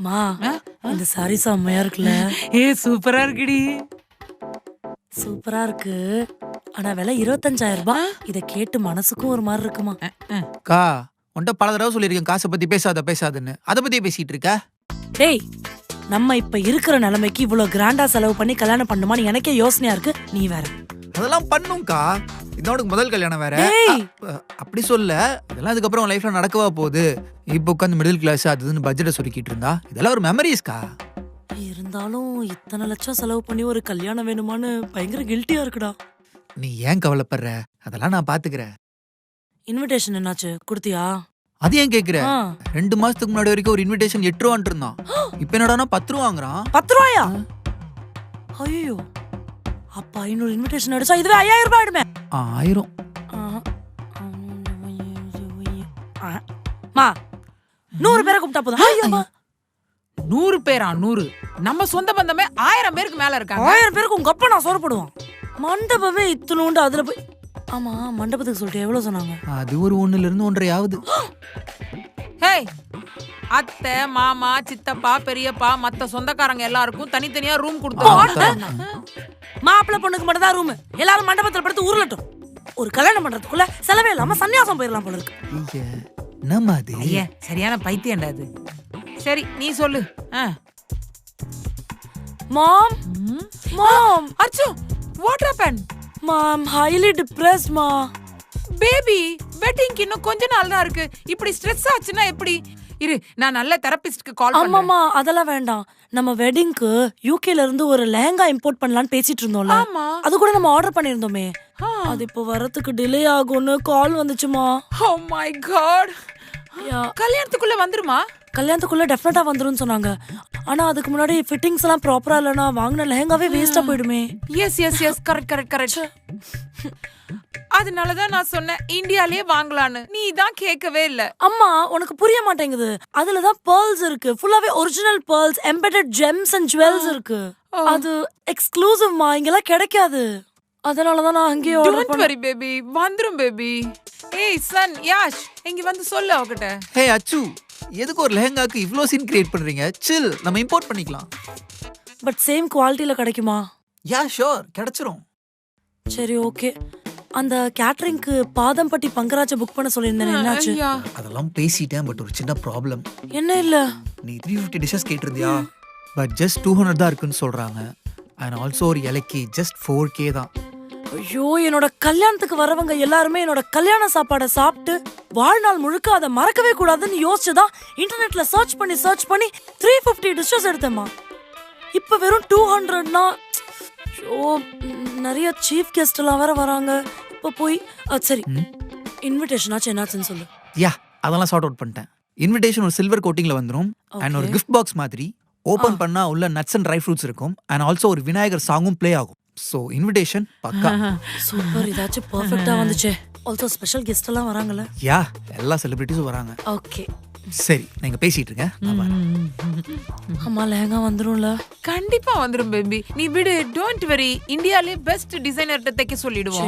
மா இந்த சாரி செம்மையா இருக்குல்ல? சூப்பரா இருக்குடி. சூப்பரா இருக்கு. ஆனா விலை 25,000 ரூபாய். இத கேட்டு மனசுக்கும் ஒரு மாதிரி இருக்குமா? கா உன்ட்ட பல தடவை சொல்லியிருக்கேன் காசை பத்தி பேசாதுன்னு. அதை பத்தி பேசிட்டு இருக்க. டேய், நம்ம இப்ப இருக்கிற நிலைமைக்கு இவ்வளவு கிராண்டா செலவு பண்ணி கல்யாணம் பண்ணுமான்னு எனக்கே யோசனையா இருக்கு. நீ வேற அதெல்லாம் பண்ணும்க்கா. இதோட முதல் கல்யாணம் வேற. டேய், அப்படி சொல்ல, இதெல்லாம் அதுக்கப்புறம் லைஃப்ல நடக்கவா போகுது. இப்போ உட்காந்து மிடில் கிளாஸ் அதுன்னு பட்ஜெட்டை சுருக்கிட்டு இருந்தா இதெல்லாம் ஒரு மெமரிஸ்க்கா. இருந்தாலும் இத்தனை லட்சம் செலவு பண்ணி ஒரு கல்யாணம் வேணுமான்னு பயங்கர கில்ட்டியா இருக்குடா. நீ ஏன் கவலைப்படுற? அதெல்லாம் நான் பாத்துக்கிறேன். இன்விடேஷன் என்னாச்சு, குடுத்தியா? அது ஏன் கேக்குற? ஆ. 2 மாசத்துக்கு முன்னாடி வரைக்கும் ஒரு இன்விடேஷன் 8 ரூபான்னு இருந்தான். இப்ப என்னடானா 10 ரூபா வாங்குறான். 10 ரூபாயா? ஐயோ, அப்ப 500 இன்விடேஷன் அடிச்சா இதுவே 5000 ரூபாய் ஆயிடுமே. 1000. மா 100 பேரை கூப்பிட்டா போதும். ஐயோமா, 100 பேரா? 100? நம்ம சொந்த பந்தமே 1000 பேருக்கு மேல இருக்காங்க. 1000 பேருக்கு உங்க அப்பா நான் சோறப்படுவான். மண்டபமே இத்தனோண்டு. அதுல போய் ஆமா, மண்டபத்துக்கு சொல்லிட்டு எவ்வளவு சொன்னாங்க? அது ஒரு 1 ல இருந்து 1.5 ஆகுது. ஹேய், அத்தை, மாமா, சித்தப்பா, பெரியப்பா, மத்த சொந்தக்காரங்க எல்லாருக்கும் தனித்தனியா ரூம் கொடுத்தாங்க. மாப்பிள்ளை பொண்ணுக்கு மட்டும் தான் ரூம். எல்லாரும் மண்டபத்துல படுத்து உருளட்டும். ஒரு கல்யாணம் பண்றதுக்குள்ள செலவே இல்லாம சன்னியாசம் போயிடலாம் போல இருக்கு. ஐயா, என்னம்மா அது? ஐயா, சரியான பைத்தியம்டா அது. சரி, நீ சொல்லு. மாம், மாம், அச்சோ, what happen? Mom, highly depressed மா. பேபி, வெட்டிங்க்கு இன்னும் கொஞ்ச நாள் தான் இருக்கு. இப்படி ஸ்ட்ரெஸ் ஆச்சுன்னா எப்படி? இரு, நான் நல்ல தெரபிஸ்ட்க்கு கால் பண்றேன். ஆமாமா, அதெல்லாம் வேண்டாம். நம்ம வெட்டிங்க்கு யூகேல இருந்து ஒரு லெஹங்கா இம்போர்ட் பண்ணலாம்னு பேசிட்டு இருந்தோம்ல. ஆமா, அது கூட நம்ம ஆர்டர் பண்ணிருந்தோமே. அது இப்போ வரதுக்கு டிலே ஆகும்னு கால் வந்துச்சுமா. Oh my God. கல்யாணத்துக்குள்ள வந்துருமா? கல்யாணத்துக்குள்ள டெஃபினட்டா வந்துரும்னு சொன்னாங்க. ஆனா அதுக்கு முன்னாடி ஃபிட்டிங்ஸ் எல்லாம் ப்ராப்பரா இல்லனா வாங்குன லெஹங்காவே வேஸ்டா போயிடுமே. Yes yes yes, correct. அதனாலதான் நான் சொன்னேன் இந்தியாலயே வாங்கலான்னு. நீ தான் கேட்கவே இல்ல. அம்மா, உனக்கு புரிய மாட்டேங்குது. அதுலதான் pearls இருக்கு. ஃபுல்லாவே original pearls, embedded gems and jewels இருக்கு. அது எக்ஸ்க்ளூசிவ் மா, இங்கெல்லாம் கிடைக்காது. அதனாலதான் நான் அங்கேயே ஆர்டர் டோன்ட் வரி பேபி, வந்துரும் பேபி. ஏய் சன், யாஷ், இங்க வந்து சொல்லு அவகிட்ட. ஹே அச்சு, எதுக்கு ஒரு லெஹங்காக்கு இவ்ளோ சீன் கிரியேட் பண்றீங்க? சில், நம்ம இம்போர்ட் பண்ணிக்கலாம். பட் சேம் குவாலிட்டில கிடைக்குமா? யா ஷூர், கிடைச்சிரும். சரி, ஓகே. அந்த கேட்டரிங்க்கு பாதம்பட்டி பங்கராஜ புக் பண்ண சொல்லியிருந்தேன், என்னாச்சு? ஐயா, அதெல்லாம் பேசிட்டேன். பட் ஒரு சின்ன ப்ராப்ளம். என்ன இல்ல? நீ 350 டிஷஸ் கேட்டிருந்தியா? பட் ஜஸ்ட் 200 தான் இருக்குன்னு சொல்றாங்க. அண்ட் ஆல்சோ ஒரு இலைக்கு ஜஸ்ட் 4K தான். ஐயோ, என்னோட கல்யாணத்துக்கு வரவங்க எல்லாருமே என்னோட கல்யாண சாப்பாடை சாப்பிட்டு வாழ்நாள் முழுக்க அதை மறக்கவே கூடாதுன்னு யோசிச்சுதான் இன்டர்நெட்ல சர்ச் பண்ணி 350 டிஷஸ் எடுத்தேம்மா. இப்ப வெறும் 200னா நிறைய சீஃப் கெஸ்ட் எல்லாம் வேற வராங்க. இப்ப போய் சரி, இன்விடேஷன் ஆச்சு, என்னாச்சுன்னு சொல்லு. யா, அதெல்லாம் சார்ட் அவுட் பண்ணிட்டேன். இன்விடேஷன் ஒரு சில்வர் கோட்டிங்ல வந்துரும். அண்ட் ஒரு கிஃப்ட் பாக்ஸ் மாதிரி ஓபன் பண்ணா உள்ள நட்ஸ் அண்ட் ட்ரை ஃப்ரூட்ஸ் இருக்கும். அண்ட் ஆல்சோ ஒரு விநாயகர் சாங்கும் ப்ளே ஆகும். சோ இன்விடேஷன் பக்கா. சூப்பர், இதாச்சும் பெர்ஃபெக்ட்டா வந்துச்சே. ஆல்சோ ஸ்பெஷல் கெஸ்ட் எல்லாம் வராங்கல? யா, எல்லா செலிபிரிட்டிஸும் வராங்க. ஓகே, சரி, நீங்க பேசிட்டு இருங்க. அம்மா லெஹங்கா வந்துரும்ல? கண்டிப்பா வந்துரும் பேபி, நீ விடு. டோன்ட் வரி, இந்தியாலே பெஸ்ட் டிசைனர்ட்ட தைக்க சொல்லிடுவோம்.